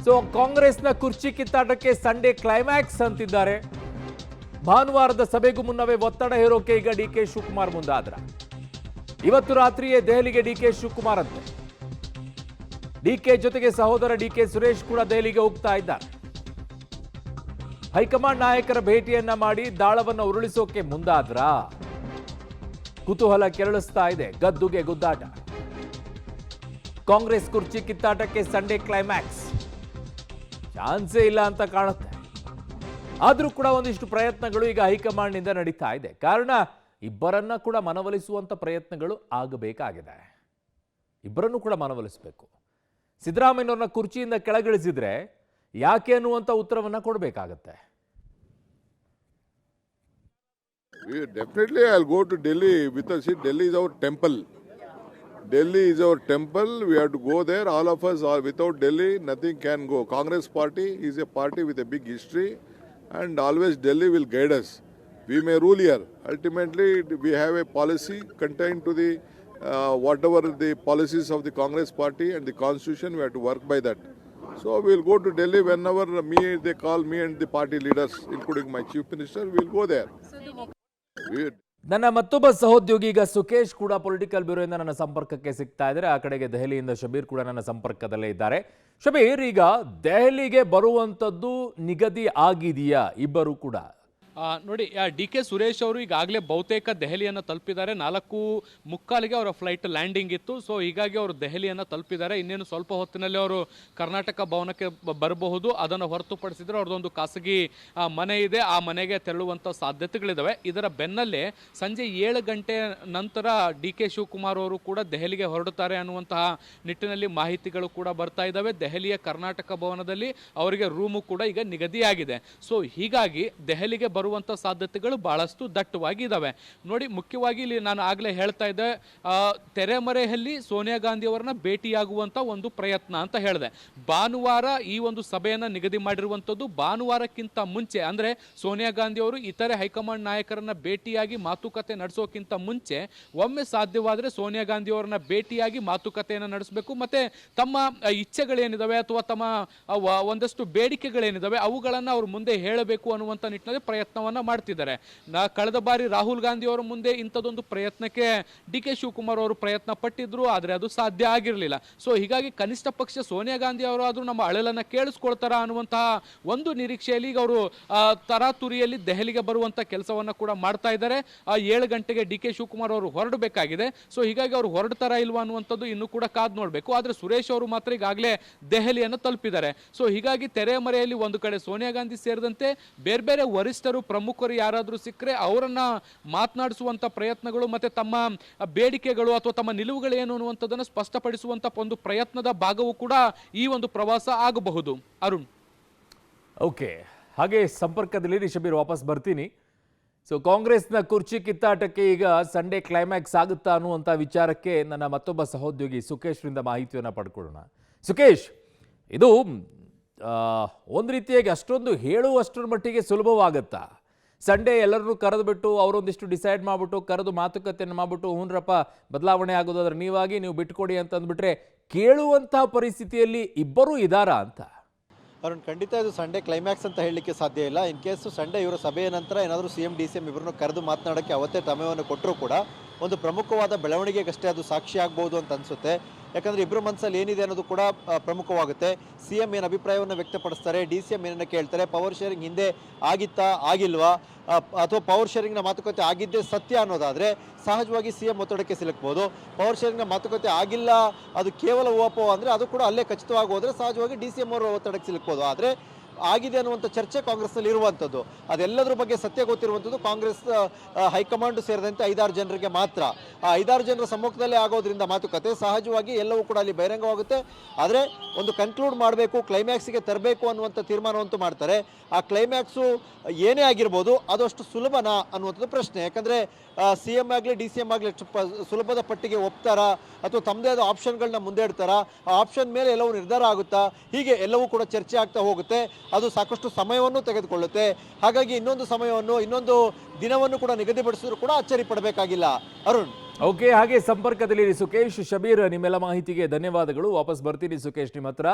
So ಕಾಂಗ್ರೆಸ್ನ ಕುರ್ಚಿ ಕಿತ್ತಾಟಕ್ಕೆ Sunday climax ಅಂತಿದ್ದಾರೆ. ಭಾನುವಾರದ ಸಭೆಗೂ ಮುನ್ನವೇ ಒತ್ತಡ ಹೇರೋಕೆ ಈಗ ಡಿಕೆ ಶಿವಕುಮಾರ್ ಮುಂದಾದ್ರ. ಇವತ್ತು ರಾತ್ರಿಯೇ ದೆಹಲಿಗೆ ಡಿಕೆ ಶಿವಕುಮಾರ್ ಅಂತೆ. ಡಿಕೆ ಜೊತೆಗೆ ಸಹೋದರ ಡಿಕೆ ಸುರೇಶ್ ಕೂಡ ದೆಹಲಿಗೆ ಹೋಗ್ತಾ ಇದ್ದಾರೆ. ಹೈಕಮಾಂಡ್ ನಾಯಕರ ಭೇಟಿಯನ್ನ ಮಾಡಿ ದಾಳವನ್ನು ಉರುಳಿಸೋಕೆ ಮುಂದಾದ್ರ. ಕುತೂಹಲ ಕೆರಳಿಸ್ತಾ ಇದೆ, ಗದ್ದುಗೆ ಗುದ್ದಾಟ. ಕಾಂಗ್ರೆಸ್ ಕುರ್ಚಿ ಕಿತ್ತಾಟಕ್ಕೆ ಸಂಡೇ ಕ್ಲೈಮ್ಯಾಕ್ಸ್ ಚಾನ್ಸೇ ಇಲ್ಲ ಅಂತ ಕಾಣುತ್ತೆ. ಆದ್ರೂ ಕೂಡ ಒಂದಿಷ್ಟು ಪ್ರಯತ್ನಗಳು ಈಗ ಹೈಕಮಾಂಡ್ ನಿಂದ ನಡೀತಾ ಇದೆ. ಕಾರಣ ಇಬ್ಬರನ್ನ ಕೂಡ ಮನವೊಲಿಸುವಂತ ಪ್ರಯತ್ನಗಳು ಆಗಬೇಕಾಗಿದೆ. ಇಬ್ಬರನ್ನು ಕೂಡ ಮನವೊಲಿಸಬೇಕು. ಸಿದ್ದರಾಮಯ್ಯನವ್ರನ್ನ ಕುರ್ಚಿಯಿಂದ ಕೆಳಗಿಳಿಸಿದ್ರೆ ಯಾಕೆ ಅನ್ನುವಂತ ಉತ್ತರವನ್ನ ಕೊಡಬೇಕಾಗತ್ತೆ. Definitely I'll go to Delhi because see, Delhi is our temple. Delhi is our temple. We have to go there. All of us are without Delhi, nothing can go. Congress party is a party with a big history and always Delhi will guide us. We may rule here. Ultimately, we have a policy contained to the whatever the policies of the Congress party and the constitution, we have to work by that. So we will go to Delhi whenever they call me and the party leaders, including my chief minister, we will go there. ನನ್ನ ಮತ್ತೊಬ್ಬ ಸಹೋದ್ಯೋಗಿ ಈಗ ಸುಕೇಶ್ ಕೂಡ political bureau ಇಂದ ನನ್ನ ಸಂಪರ್ಕಕ್ಕೆ ಸಿಗ್ತಾ ಇದ್ದಾರೆ. ಆ ಕಡೆಗೆ ದೆಹಲಿಯಿಂದ ಶಬೀರ್ ಕೂಡ ನನ್ನ ಸಂಪರ್ಕದಲ್ಲೇ ಇದ್ದಾರೆ. ಶಬೀರ್, ಈಗ ದೆಹಲಿಗೆ ಬರುವಂತದ್ದು ನಿಗದಿ ಆಗಿದೆಯಾ? ಇಬ್ಬರು ಕೂಡ ನೋಡಿ, ಡಿ ಕೆ ಸುರೇಶ್ ಅವರು ಈಗಾಗಲೇ ಬಹುತೇಕ ದೆಹಲಿಯನ್ನು ತಲುಪಿದ್ದಾರೆ. 4:45 ಅವರ ಫ್ಲೈಟ್ ಲ್ಯಾಂಡಿಂಗ್ ಇತ್ತು. ಸೊ ಹೀಗಾಗಿ ಅವರು ದೆಹಲಿಯನ್ನು ತಲುಪಿದ್ದಾರೆ. ಇನ್ನೇನು ಸ್ವಲ್ಪ ಹೊತ್ತಿನಲ್ಲಿ ಅವರು ಕರ್ನಾಟಕ ಭವನಕ್ಕೆ ಬರಬಹುದು. ಅದನ್ನು ಹೊರತುಪಡಿಸಿದರೆ ಅವ್ರದ್ದೊಂದು ಖಾಸಗಿ ಮನೆ ಇದೆ, ಆ ಮನೆಗೆ ತೆರಳುವಂಥ ಸಾಧ್ಯತೆಗಳಿದ್ದಾವೆ. ಇದರ ಬೆನ್ನಲ್ಲೇ ಸಂಜೆ 7 ಗಂಟೆ ನಂತರ ಡಿ ಕೆ ಶಿವಕುಮಾರ್ ಅವರು ಕೂಡ ದೆಹಲಿಗೆ ಹೊರಡುತ್ತಾರೆ ಅನ್ನುವಂತಹ ನಿಟ್ಟಿನಲ್ಲಿ ಮಾಹಿತಿಗಳು ಕೂಡ ಬರ್ತಾ ಇದ್ದಾವೆ. ದೆಹಲಿಯ ಕರ್ನಾಟಕ ಭವನದಲ್ಲಿ ಅವರಿಗೆ ರೂಮು ಕೂಡ ಈಗ ನಿಗದಿಯಾಗಿದೆ. ಸೊ ಹೀಗಾಗಿ ದೆಹಲಿಗೆ ಬರುವಂಥ ಸಾಧ್ಯತೆಗಳು ಬಹಳಷ್ಟು ದಟ್ಟವಾಗಿ ಇದಾವೆ. ನೋಡಿ, ಮುಖ್ಯವಾಗಿ ಇಲ್ಲಿ ನಾನು ಆಗಲೇ ಹೇಳ್ತಾ ಇದ್ದೆ, ತೆರೆಮರೆಯಲ್ಲಿ ಸೋನಿಯಾ ಗಾಂಧಿ ಅವರನ್ನ ಭೇಟಿಯಾಗುವಂತ ಒಂದು ಪ್ರಯತ್ನ ಅಂತ ಹೇಳಿದೆ. ಭಾನುವಾರ ಈ ಒಂದು ಸಭೆಯನ್ನ ನಿಗದಿ ಮಾಡಿರುವಂಥದ್ದು. ಭಾನುವಾರಕ್ಕಿಂತ ಮುಂಚೆ ಅಂದ್ರೆ ಸೋನಿಯಾ ಗಾಂಧಿ ಅವರು ಇತರೆ ಹೈಕಮಾಂಡ್ ನಾಯಕರನ್ನ ಭೇಟಿಯಾಗಿ ಮಾತುಕತೆ ನಡೆಸೋಕ್ಕಿಂತ ಮುಂಚೆ ಒಮ್ಮೆ ಸಾಧ್ಯವಾದರೆ ಸೋನಿಯಾ ಗಾಂಧಿ ಅವರನ್ನ ಭೇಟಿಯಾಗಿ ಮಾತುಕತೆಯನ್ನು ನಡೆಸಬೇಕು. ಮತ್ತೆ ತಮ್ಮ ಇಚ್ಛೆಗಳೇನಿದಾವೆ ಅಥವಾ ತಮ್ಮ ಒಂದಷ್ಟು ಬೇಡಿಕೆಗಳೇನಿದಾವೆ ಅವುಗಳನ್ನ ಅವ್ರ ಮುಂದೆ ಹೇಳಬೇಕು ಅನ್ನುವಂಥ ನಿಟ್ಟಿನಲ್ಲಿ ಪ್ರಯತ್ನವನ್ನ ಮಾಡ್ತಿದ್ದಾರೆ. ಕಳೆದ ಬಾರಿ ರಾಹುಲ್ ಗಾಂಧಿ ಅವರ ಮುಂದೆ ಇಂಥದ್ದೊಂದು ಪ್ರಯತ್ನಕ್ಕೆ ಡಿ ಕೆ ಶಿವಕುಮಾರ್ ಅವರು ಪ್ರಯತ್ನ ಪಟ್ಟಿದ್ರು, ಆದರೆ ಅದು ಸಾಧ್ಯ ಆಗಿರಲಿಲ್ಲ. ಸೊ ಹೀಗಾಗಿ ಕನಿಷ್ಠ ಪಕ್ಷ ಸೋನಿಯಾ ಗಾಂಧಿ ಅವರು ಆದ್ರೂ ನಮ್ಮ ಅಳಲನ್ನ ಕೇಳಿಸ್ಕೊಳ್ತಾರ ಅನ್ನುವಂತಹ ಒಂದು ನಿರೀಕ್ಷೆಯಲ್ಲಿ ಈಗ ಅವರು ತರಾತುರಿಯಲ್ಲಿ ದೆಹಲಿಗೆ ಬರುವಂತ ಕೆಲಸವನ್ನ ಕೂಡ ಮಾಡ್ತಾ ಇದ್ದಾರೆ. 7 ಗಂಟೆಗೆ ಡಿ ಕೆ ಶಿವಕುಮಾರ್ ಅವರು ಹೊರಡಬೇಕಾಗಿದೆ. ಸೊ ಹೀಗಾಗಿ ಅವರು ಹೊರಡ್ತಾರ ಇಲ್ವಾ ಅನ್ನುವಂಥದ್ದು ಇನ್ನು ಕೂಡ ಕಾದ್ ನೋಡಬೇಕು. ಆದ್ರೆ ಸುರೇಶ್ ಅವರು ಮಾತ್ರ ಈಗಾಗಲೇ ದೆಹಲಿಯನ್ನು ತಲುಪಿದ್ದಾರೆ. ಸೊ ಹೀಗಾಗಿ ತೆರೆಮರೆಯಲ್ಲಿ ಒಂದು ಕಡೆ ಸೋನಿಯಾ ಗಾಂಧಿ ಸೇರಿದಂತೆ ಬೇರೆ ಬೇರೆ ವರಿಷ್ಠರು ಪ್ರಮುಖರು ಯಾರಾದರೂ ಸಿಕ್ಕರೆ ಅವರನ್ನ ಮಾತನಾಡಿಸುವಂತ ಪ್ರಯತ್ನಗಳು ಮತ್ತೆ ತಮ್ಮ ಬೇಡಿಕೆಗಳು ಅಥವಾ ತಮ್ಮ ನಿಲುವುಗಳೇನು ಅನ್ನುವಂಥದ್ದನ್ನು ಸ್ಪಷ್ಟಪಡಿಸುವಂತ ಒಂದು ಪ್ರಯತ್ನದ ಭಾಗವೂ ಕೂಡ ಈ ಒಂದು ಪ್ರವಾಸ ಆಗಬಹುದು. ಅರುಣ್, ಓಕೆ, ಹಾಗೆ ಸಂಪರ್ಕದಲ್ಲಿ ಶಬೀರ್ ವಾಪಸ್ ಬರ್ತೀನಿ. ಸೊ ಕಾಂಗ್ರೆಸ್ನ ಕುರ್ಚಿ ಕಿತ್ತಾಟಕ್ಕೆ ಈಗ ಸಂಡೇ ಕ್ಲೈಮ್ಯಾಕ್ಸ್ ಆಗುತ್ತಾ ಅನ್ನುವಂಥ ವಿಚಾರಕ್ಕೆ ನನ್ನ ಮತ್ತೊಬ್ಬ ಸಹೋದ್ಯೋಗಿ ಸುಕೇಶ್ರಿಂದ ಮಾಹಿತಿಯನ್ನು ಪಡ್ಕೊಳ್ಳೋಣ. ಸುಕೇಶ್, ಇದು ಒಂದು ರೀತಿಯಾಗಿ ಅಷ್ಟೊಂದು ಹೇಳುವಷ್ಟರ ಮಟ್ಟಿಗೆ ಸುಲಭವಾಗುತ್ತಾ? ಸಂಡೇ ಎಲ್ಲರನ್ನೂ ಕರೆದುಬಿಟ್ಟು ಅವರೊಂದಿಷ್ಟು ಡಿಸೈಡ್ ಮಾಡಿಬಿಟ್ಟು ಕರೆದು ಮಾತುಕತೆಯನ್ನು ಮಾಡಿಬಿಟ್ಟು ಹೂನ್ರಪ್ಪ ಬದಲಾವಣೆ ಆಗೋದಾದ್ರೆ ನೀವಾಗಿ ನೀವು ಬಿಟ್ಕೊಡಿ ಅಂತಂದ್ಬಿಟ್ರೆ ಕೇಳುವಂತಹ ಪರಿಸ್ಥಿತಿಯಲ್ಲಿ ಇಬ್ಬರೂ ಇದ್ದಾರಾ ಅಂತ? ಅರುಣ್, ಖಂಡಿತ ಇದು ಸಂಡೇ ಕ್ಲೈಮ್ಯಾಕ್ಸ್ ಅಂತ ಹೇಳಲಿಕ್ಕೆ ಸಾಧ್ಯ ಇಲ್ಲ. ಇನ್ ಕೇಸು ಸಂಡೇ ಇವರ ಸಭೆಯ ನಂತರ ಏನಾದರೂ CM DCM ಇಬ್ಬರನ್ನು ಕರೆದು ಮಾತನಾಡೋಕ್ಕೆ ಅವತ್ತೇ ಸಮಯವನ್ನು ಕೊಟ್ಟರೂ ಕೂಡ ಒಂದು ಪ್ರಮುಖವಾದ ಬೆಳವಣಿಗೆಗಷ್ಟೇ ಅದು ಸಾಕ್ಷಿ ಆಗ್ಬೋದು ಅಂತ ಅನಿಸುತ್ತೆ. ಯಾಕಂದರೆ ಇಬ್ಬರು ಮನಸ್ಸಲ್ಲಿ ಏನಿದೆ ಅನ್ನೋದು ಕೂಡ ಪ್ರಮುಖವಾಗುತ್ತೆ. CM ಏನು ಅಭಿಪ್ರಾಯವನ್ನು ವ್ಯಕ್ತಪಡಿಸ್ತಾರೆ, DCM ಏನನ್ನ ಕೇಳ್ತಾರೆ, ಪವರ್ ಶೇರಿಂಗ್ ಹಿಂದೆ ಆಗಿತ್ತಾ ಆಗಿಲ್ವಾ, ಅಥವಾ ಪವರ್ ಶೇರಿಂಗ್ನ ಮಾತುಕತೆ ಆಗಿದ್ದೇ ಸತ್ಯ ಅನ್ನೋದಾದರೆ ಸಹಜವಾಗಿ CM ಒತ್ತಡಕ್ಕೆ ಸಿಲುಕ್ಬೋದು. ಪವರ್ ಶೇರಿಂಗ್ನ ಮಾತುಕತೆ ಆಗಿಲ್ಲ, ಅದು ಕೇವಲ ಊಹಾಪೋಹ ಅಂದರೆ ಅದು ಕೂಡ ಅಲ್ಲೇ ಖಚಿತವಾಗಿ ಹೋದರೆ ಸಹಜವಾಗಿ DCM ಅವರು ಒತ್ತಡಕ್ಕೆ ಸಿಲುಕ್ಬೋದು. ಆದರೆ ಆಗಿದೆ ಅನ್ನುವಂಥ ಚರ್ಚೆ ಕಾಂಗ್ರೆಸ್ನಲ್ಲಿ ಇರುವಂಥದ್ದು. ಅದೆಲ್ಲದರ ಬಗ್ಗೆ ಸತ್ಯ ಗೊತ್ತಿರುವಂಥದ್ದು ಕಾಂಗ್ರೆಸ್ ಹೈಕಮಾಂಡ್ ಸೇರಿದಂತೆ 5-6 ಜನರಿಗೆ ಮಾತ್ರ. ಆ 5-6 ಜನರ ಸಮ್ಮುಖದಲ್ಲೇ ಆಗೋದ್ರಿಂದ ಮಾತುಕತೆ ಸಹಜವಾಗಿ ಎಲ್ಲವೂ ಕೂಡ ಅಲ್ಲಿ ಬಹಿರಂಗವಾಗುತ್ತೆ. ಆದರೆ ಒಂದು ಕನ್ಕ್ಲೂಡ್ ಮಾಡಬೇಕು, ಕ್ಲೈಮ್ಯಾಕ್ಸಿಗೆ ತರಬೇಕು ಅನ್ನುವಂಥ ತೀರ್ಮಾನವಂತೂ ಮಾಡ್ತಾರೆ. ಆ ಕ್ಲೈಮ್ಯಾಕ್ಸು ಏನೇ ಆಗಿರ್ಬೋದು ಅದು ಅಷ್ಟು ಸುಲಭನಾ ಅನ್ನುವಂಥದ್ದು ಪ್ರಶ್ನೆ. ಯಾಕಂದರೆ CM ಆಗಲಿ DCM ಆಗಲಿ ಸುಲಭದ ಪಟ್ಟಿಗೆ ಒಪ್ತಾರಾ ಅಥವಾ ತಮ್ಮದೇ ಆದ ಆಪ್ಷನ್ಗಳನ್ನ ಮುಂದೆ ಇಡ್ತಾರಾ, ಆ ಆಪ್ಷನ್ ಮೇಲೆ ಎಲ್ಲವೂ ನಿರ್ಧಾರ ಆಗುತ್ತಾ, ಹೀಗೆ ಎಲ್ಲವೂ ಕೂಡ ಚರ್ಚೆ ಆಗ್ತಾ ಹೋಗುತ್ತೆ. ಅದು ಸಾಕಷ್ಟು ಸಮಯವನ್ನು ತೆಗೆದುಕೊಳ್ಳುತ್ತೆ. ಹಾಗಾಗಿ ಇನ್ನೊಂದು ದಿನವನ್ನು ಕೂಡ ನಿಗದಿಪಡಿಸಿದ್ರು ಕೂಡ ಅಚ್ಚರಿ ಪಡಬೇಕಾಗಿಲ್ಲ. ಅರುಣ್, ಓಕೆ, ಹಾಗೆ ಸಂಪರ್ಕದಲ್ಲಿ ಸುಕೇಶ್. ಶಬೀರ್, ನಿಮ್ಮೆಲ್ಲ ಮಾಹಿತಿಗೆ ಧನ್ಯವಾದಗಳು. ವಾಪಸ್ ಬರ್ತೀನಿ ಸುಕೇಶ್ ನಿಮ್ಮ ಹತ್ರ.